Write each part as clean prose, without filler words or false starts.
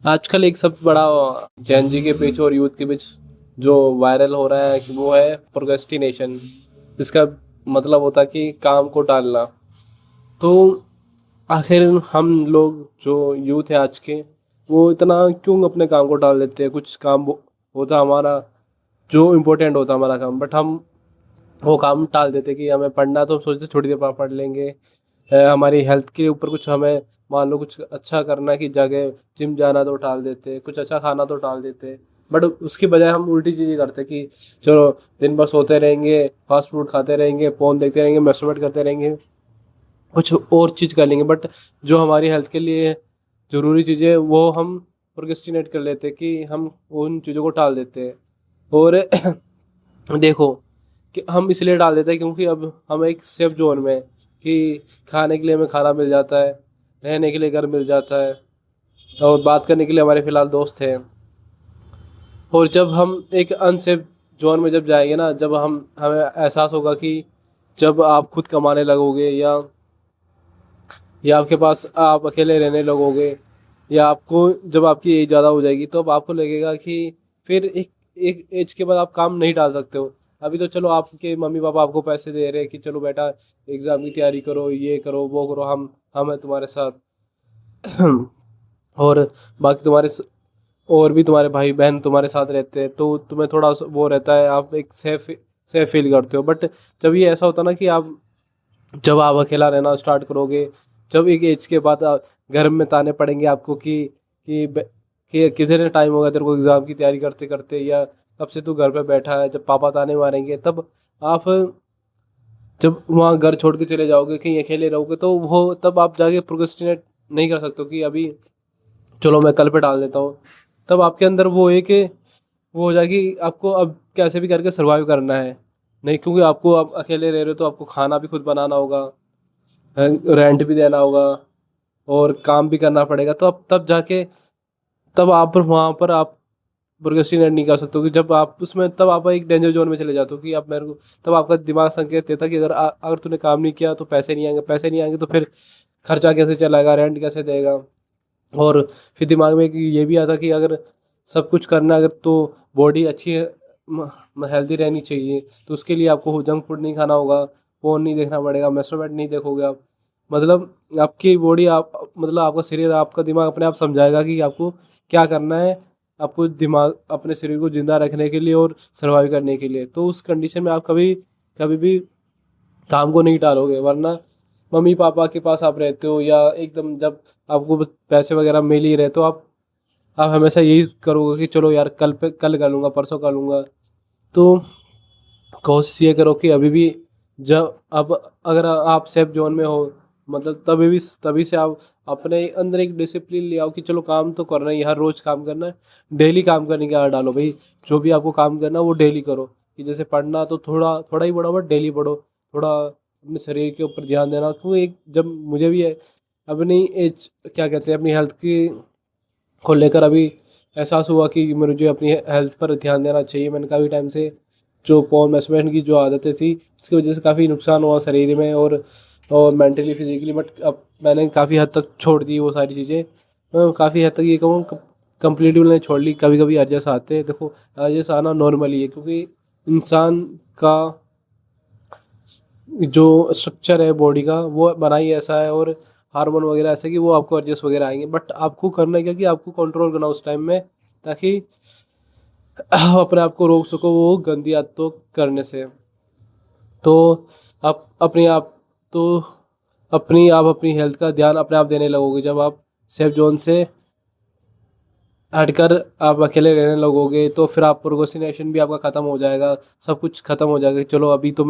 आजकल एक सबसे बड़ा जैन जी के बीच और यूथ के बीच जो वायरल हो रहा है कि वो है प्रोक्रेस्टिनेशन। इसका मतलब होता है कि काम को टालना। तो आखिर हम लोग जो यूथ है आज के, वो इतना क्यों अपने काम को टाल देते हैं। कुछ काम होता हमारा जो इम्पोर्टेंट होता हमारा काम, बट हम वो काम टाल देते कि हमें पढ़ना, तो सोचते थोड़ी देर बाद पढ़ लेंगे। हमारी हेल्थ के ऊपर कुछ हमें मान लो कुछ अच्छा करना की जगह जिम जाना तो टाल देते, कुछ अच्छा खाना तो टाल देते। बट उसकी बजाय हम उल्टी चीज़ें करते कि चलो दिन भर सोते रहेंगे, फास्ट फूड खाते रहेंगे, फोन देखते रहेंगे, मैस्टरबेट करते रहेंगे, कुछ और चीज़ कर लेंगे। बट जो हमारी हेल्थ के लिए ज़रूरी चीज़ें वो हम प्रोक्रेस्टिनेट कर लेते कि हम उन चीज़ों को टाल देते हैं। और देखो कि हम इसलिए डाल देते हैं क्योंकि अब हम एक सेफ जोन में हैं कि खाने के लिए हमें खाना मिल जाता है, रहने के लिए घर मिल जाता है, और बात करने के लिए हमारे फिलहाल दोस्त हैं। और जब हम एक अनसेफ जोन में जब जाएंगे ना, जब हम हमें एहसास होगा कि जब आप खुद कमाने लगोगे, या आपके पास आप अकेले रहने लगोगे, या आपको जब आपकी एज ज़्यादा हो जाएगी, तो अब आपको लगेगा कि फिर एक एक एज के बाद आप काम नहीं डाल सकते हो। अभी तो चलो आपके मम्मी पापा आपको पैसे दे रहे हैं कि चलो बेटा एग्ज़ाम की तैयारी करो, ये करो वो करो, हम हैं तुम्हारे साथ। और बाकी और भी तुम्हारे भाई बहन तुम्हारे साथ रहते हैं, तो तुम्हें थोड़ा वो रहता है, आप एक सेफ सेफ फील करते हो। बट जब ये ऐसा होता ना कि जब आप अकेला रहना स्टार्ट करोगे, जब एक एज के बाद घर में ताने पड़ेंगे आपको कि ब- कि कितने टाइम हो गया तेरे को एग्ज़ाम की तैयारी करते करते, या कब से तू घर पे बैठा है, जब पापा ताने मारेंगे, तब आप जब वहाँ घर छोड़ के चले जाओगे, कहीं अकेले रहोगे, तो वो तब आप जाके प्रोक्रेस्टिनेट नहीं कर सकते हो कि अभी चलो मैं कल पे डाल देता हूँ। तब आपके अंदर वो एक वो हो जाएगी, आपको अब कैसे भी करके सर्वाइव करना है। नहीं, क्योंकि आपको अब अकेले रह रहे हो तो आपको खाना भी खुद बनाना होगा, रेंट भी देना होगा, और काम भी करना पड़ेगा। तो अब तब जाके तब आप वहाँ पर आप प्रोक्रेस्टिनेट नहीं कर सकते हो कि जब आप उसमें, तब आप एक डेंजर जोन में चले जाते हो कि अब मेरे को, तब आपका दिमाग संकेत देता है कि अगर तूने काम नहीं किया तो पैसे नहीं आएंगे, पैसे नहीं आएंगे तो फिर खर्चा कैसे चलाएगा, रेंट कैसे देगा। और फिर दिमाग में ये भी आता कि अगर सब कुछ करना है, अगर तो बॉडी अच्छी हेल्दी रहनी चाहिए, तो उसके लिए आपको जंक फूड नहीं खाना होगा, फोन नहीं देखना पड़ेगा, मेस्टरबेट नहीं देखोगे आप। मतलब आपकी बॉडी, आप मतलब आपका शरीर, आपका दिमाग अपने आप समझाएगा कि आपको क्या करना है। आपको दिमाग अपने शरीर को जिंदा रखने के लिए और सर्वाइव करने के लिए, तो उस कंडीशन में आप कभी कभी भी काम को नहीं टालोगे। वरना मम्मी पापा के पास आप रहते हो, या एकदम जब आपको बस पैसे वगैरह मिल ही रहे, तो आप हमेशा यही करोगे कि चलो यार कल कर लूँगा, परसों कर लूँगा। तो कोशिश ये करो कि अभी भी, जब अब अगर आप सेफ जोन में हो, मतलब तभी से आप अपने अंदर एक डिसिप्लिन ले आओ कि चलो काम तो करना ही है, हर रोज काम करना है। डेली काम करने की आदत डालो भाई। जो भी आपको काम करना है वो डेली करो। कि जैसे पढ़ना तो थोड़ा थोड़ा ही पढ़ो, बट डेली पढ़ो। थोड़ा अपने शरीर के ऊपर ध्यान देना, क्योंकि एक जब मुझे भी है अपनी एज, क्या कहते हैं, अपनी हेल्थ की को लेकर अभी एहसास हुआ कि मुझे अपनी हेल्थ पर ध्यान देना चाहिए। मैंने काफ़ी टाइम से जो पॉर्न मैस्टरबेशन की जो आदतें थी, उसकी वजह से काफ़ी नुकसान हुआ शरीर में, और मेंटली फिजिकली। बट अब मैंने काफ़ी हद तक छोड़ दी वो सारी चीज़ें। मैं काफ़ी हद तक ये कहूँ कंप्लीटली मैंने छोड़ ली। कभी कभी अर्जस आते हैं, देखो अर्जस आना नॉर्मल ही है, क्योंकि इंसान का जो स्ट्रक्चर है बॉडी का वो बना ही ऐसा है, और हार्मोन वगैरह ऐसे कि वो आपको एडजस्ट वगैरह आएंगे। बट आपको करना क्या कि आपको कंट्रोल करना उस टाइम में, ताकि आप अपने आप को रोक सको वो गंदी आदतों करने से। तो आप अपने आप तो आप अपनी हेल्थ का ध्यान अपने आप देने लगोगे जब आप सेफ जोन से हटकर आप अकेले रहने लगोगे। तो फिर आप प्रोक्रेस्टिनेशन भी आपका ख़त्म हो जाएगा, सब कुछ ख़त्म हो जाएगा। चलो अभी तो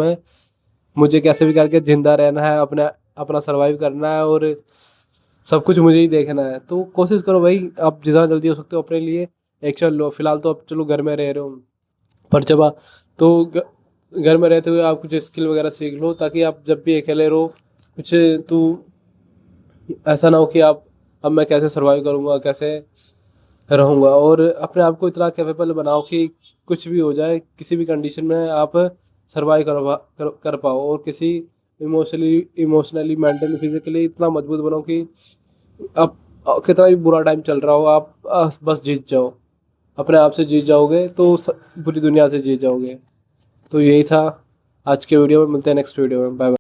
मुझे कैसे भी करके जिंदा रहना है, अपना अपना सरवाइव करना है, और सब कुछ मुझे ही देखना है। तो कोशिश करो भाई, आप जितना जल्दी हो सकते हो अपने लिए एक्शन लो। फिलहाल तो अब चलो घर में रह रहे हो, पर जब तो घर में रहते हुए आप कुछ स्किल वगैरह सीख लो, ताकि आप जब भी अकेले रहो, कुछ तो ऐसा ना हो कि आप अब मैं कैसे सरवाइव करूँगा, कैसे रहूँगा। और अपने आप को इतना कैपेबल बनाओ कि कुछ भी हो जाए, किसी भी कंडीशन में आप सरवाइव कर पाओ, और किसी इमोशनली इमोशनली मेंटली फिजिकली इतना मजबूत बनो कि आप कितना भी बुरा टाइम चल रहा हो, आप बस जीत जाओ, अपने आप से जीत जाओगे तो पूरी दुनिया से जीत जाओगे। तो यही था आज के वीडियो में। मिलते हैं नेक्स्ट वीडियो में। Bye bye.